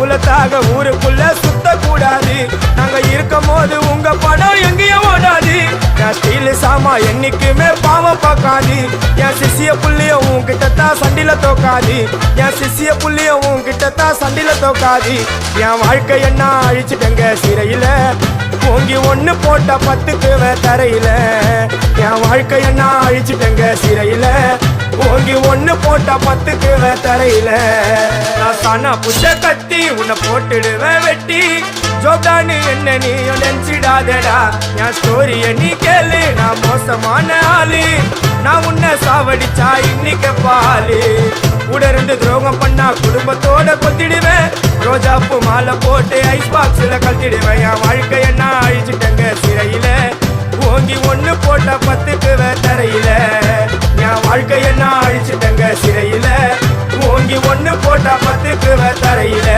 தௌலத்தாக ஊருக்குள்ள சுத்த கூடாது. நாங்க இருக்கும் போது உங்க படம் எங்கேயும் ஓடாது. என் ஸ்டீல் சாமா என்னைக்குமே பாவம் பார்க்காது. என் சிசிய புள்ளிய உன்கிட்ட தான் சண்டில தோக்காது. என் சிசிய புள்ளிய உன்கிட்ட தான் சண்டில தோக்காது. என் வாழ்க்கை என்ன அழிச்சிட்டங்க சிறையில, ஓங்கி ஒண்ணு போட்ட 10க்கு தரையில. என் வாழ்க்கை என்ன அழிச்சிட்டங்க சிறையில, ஓங்கி ஒண்ணு போட்ட 10க்கு தரையில. நான் சானா புஷ கத்தி உன்னை போட்டுடுவேன் வெட்டி. ஜோப்டானு என்ன நீ நினைச்சிடாதடா. என் ஸ்டோரிய நீ கேளு, நான் மோசமான ஆளு. நான் உன்னை சாவடிச்சா இன்னைக்கு பாலு. உடருந்து துரோகம் பண்ணா குடும்பத்தோட கொத்திடுவேன். ரோஜாப்பு மாலை போட்டு ஐஸ் பாக்ஸ்ல கழட்டிடுவேன். என் வாழ்க்கை என்ன அழிச்சிட்டங்க சிறையில, ஓங்கி ஒண்ணு போட்ட 10க்கு தரையில. என் வாழ்க்கை என்ன அழிச்சிட்டங்க சிறையில, ஓங்கி ஒண்ணு போட்ட 10க்கு தரையில.